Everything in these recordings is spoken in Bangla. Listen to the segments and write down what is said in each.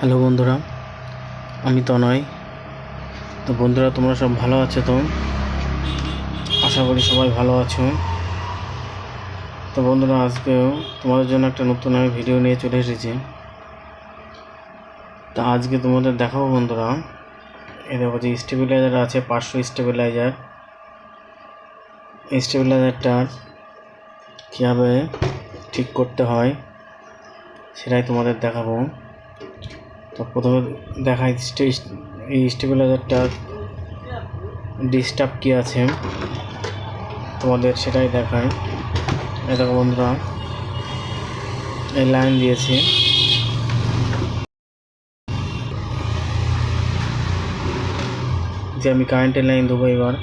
হ্যালো বন্ধুরা, আমি তনয়। তো বন্ধুরা, তোমরা সব ভালো আছো তো? আশা করি সবাই ভালো আছো। তো বন্ধুরা, আজকেও তোমাদের জন্য একটা নতুন আমি ভিডিও নিয়ে চলে এসেছি। তা আজকে তোমাদের দেখাবো বন্ধুরা, এই দেখো যে স্টেবিলাইজার আছে 500 স্টেবিলাইজার। এই স্টেবিলাইজারটা কীভাবে ঠিক করতে হয় সেটাই তোমাদের দেখাবো। তো প্রথমে দেখাই এই স্টেবিলাইজারটার ডিস্টার্ব কী আছে তোমাদের সেটাই দেখায়। এই দেখো বন্ধুরা, এই লাইন দিয়েছি, যে আমি কারেন্টের লাইন দেবো এবার।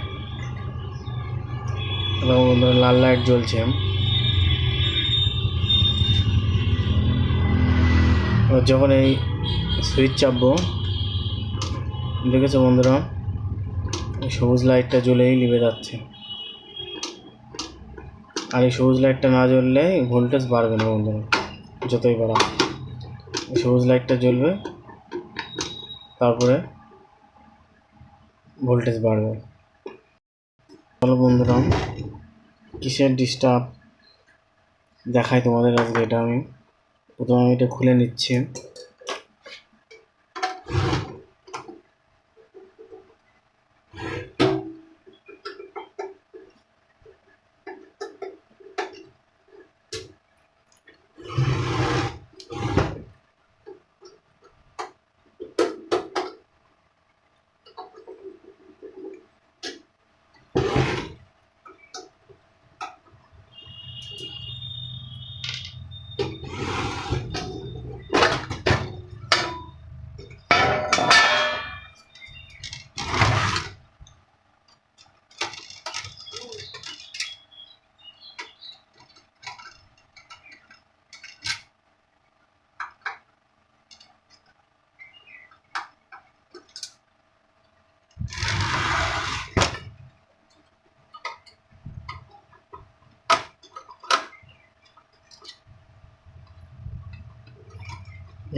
এবং বন্ধুরা, লাল লাইট জ্বলছে। এবার যখন এই সুইচ চাপবো, দেখেছো বন্ধুরা, এই সবুজ লাইটটা জ্বলেই নিভে যাচ্ছে। আর এই সবুজ লাইটটা না জ্বললে ভোল্টেজ বাড়বে না বন্ধুরা, যতই বাড়া। এই সবুজ লাইটটা জ্বলবে, তারপরে ভোল্টেজ বাড়বে। চলো বন্ধুরা, কিসের ডিস্টার্ব দেখাই তোমাদের আজকে। এটা আমি প্রথমে এটা খুলে নিচ্ছি।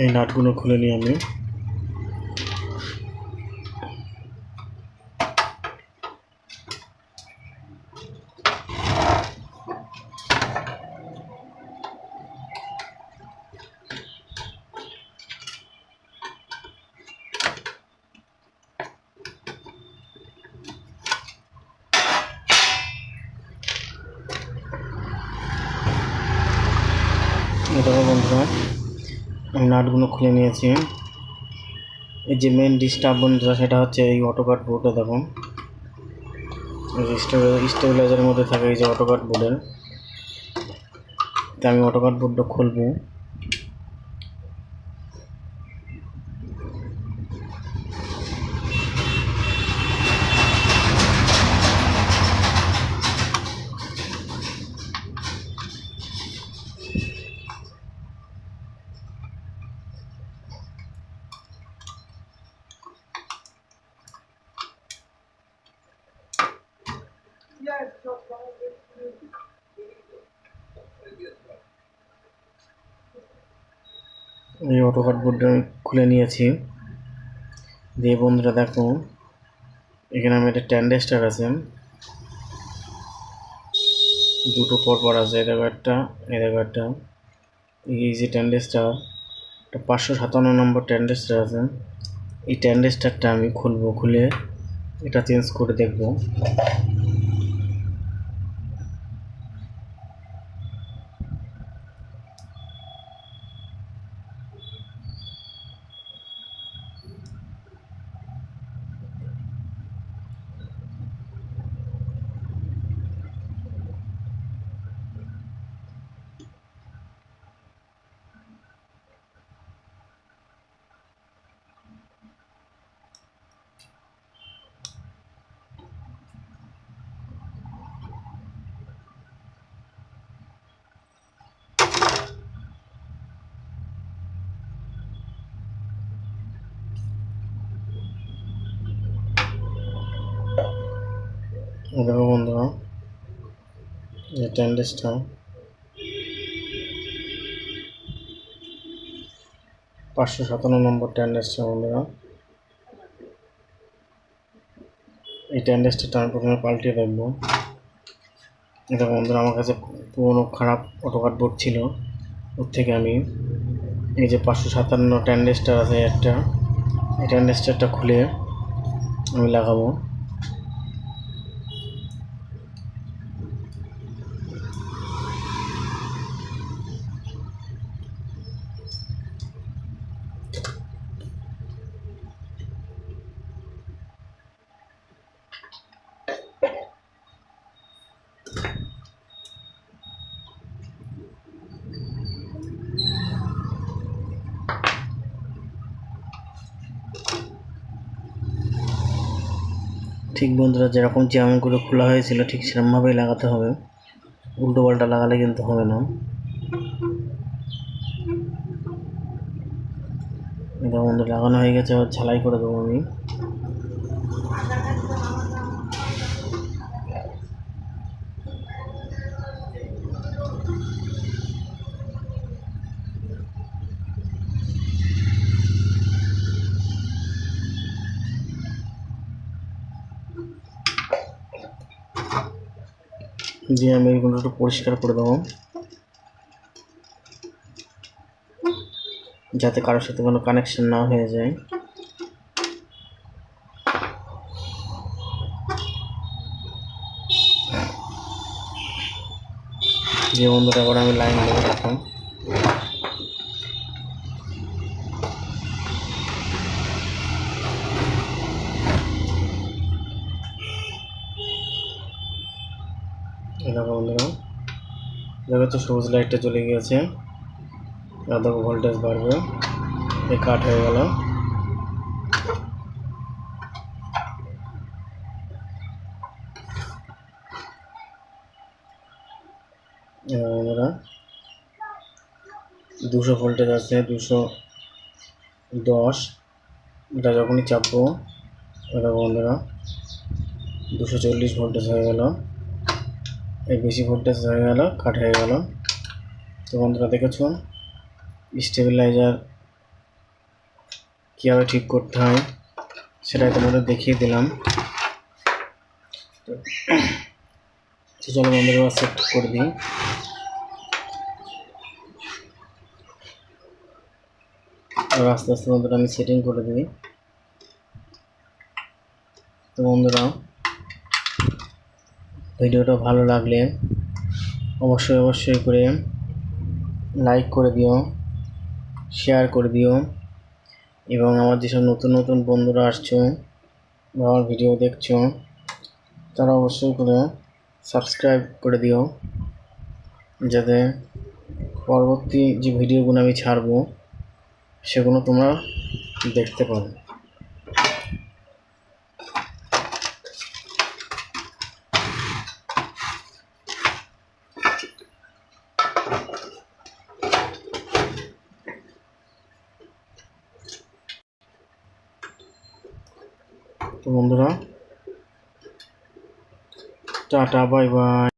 এই নাটগুলো খুলে নিই আমি। দেখো বন্ধুরা, আমি নাটগুলো খুলে নিয়েছি। এই যে মেন ডিস্টার্ব বন্ধুরা, সেটা হচ্ছে এই অটোকাট বোর্ডে। দেখুন, স্টেবিলাইজারের মধ্যে থাকে এই যে অটোকাট বোর্ডের। তো আমি অটোকাট বোর্ডটা খুলবো। এই অটোকাট বোর্ডটা আমি খুলে নিয়েছি। দিয়ে বন্ধুরা দেখো, এখানে আমি একটা ট্যান্ডেস্টার আছে, দুটো পর আছে। এই দেখো একটা, এই দেখো একটা। এই যে ট্যান্ডেস্টার, একটা 557 নম্বর ট্যান্ডেস্টার আছে। এই ট্যান্ডেস্টারটা আমি খুলবো, খুলে এটা চেঞ্জ করে দেখবো। দেখো বন্ধুরা, এই ট্যান্ডেস্টার 557 নম্বর ট্যান্ডেস্টার বন্ধুরা। এই ট্যান্ডেস্টারটা আমি প্রথমে পাল্টিয়ে দেখবো। এটা বন্ধুরা আমার কাছে পুরোনো খারাপ অটোকাট বোর্ড ছিল, ওর থেকে আমি এই যে 557 ট্যান্ডেস্টার আছে একটা, এই ট্যান্ডেস্টারটা খুলে আমি লাগাবো। ঠিক বন্ধুরা, যেরকম যেমনগুলো খোলা হয়েছিল ঠিক সেরকমভাবেই লাগাতে হবে, উল্টো পাল্টা লাগালে কিন্তু হবে না। এটা বন্ধু লাগানো হয়ে গেছে, আবার ঝালাই করে দেবো আমি। দিয়ে আমি এগুলো একটু পরিষ্কার করে দেবো, যাতে কারোর সাথে কোনো কানেকশন না হয়ে যায়। যে বন্ধুটা করে আমি লাইন দেবো এখন। এরকম বন্ধুরা দেখা যাচ্ছে সবুজ লাইটটা চলে গিয়েছে, দেখো ভোল্টেজ বাড়বে, এই কাট হয়ে গেল। বন্ধুরা 200 ভোল্টেজ আছে, 210, এটা যখনই চাপবো এটা বন্ধুরা 240 ভোল্টেজ হয়ে গেল, এই বেশি ভোল্টেজ হয়ে গেল, কাট হয়ে গেল। তো বন্ধুরা দেখেছো স্টেবিলাইজার কীভাবে ঠিক করতে হয় সেটাই তোমাদের দেখিয়ে দিলাম। তো চলো বন্ধুরা সেট করে দিই। আর আস্তে আস্তে বন্ধুরা আমি সেটিং করে দিই। তো বন্ধুরা ভিডিওটা ভালো লাগলে অবশ্যই করে লাইক করে দিও, শেয়ার করে দিও, এবং আমার যেসব নতুন নতুন বন্ধুরা আসছো বা আমার ভিডিও দেখছো তারা অবশ্যই করে সাবস্ক্রাইব করে দিও, যাতে পরবর্তী যে ভিডিওগুলো আমি ছাড়বো সেগুলো তোমরা দেখতে পাবে। তো বন্ধুরা টাটা, বাই বাই।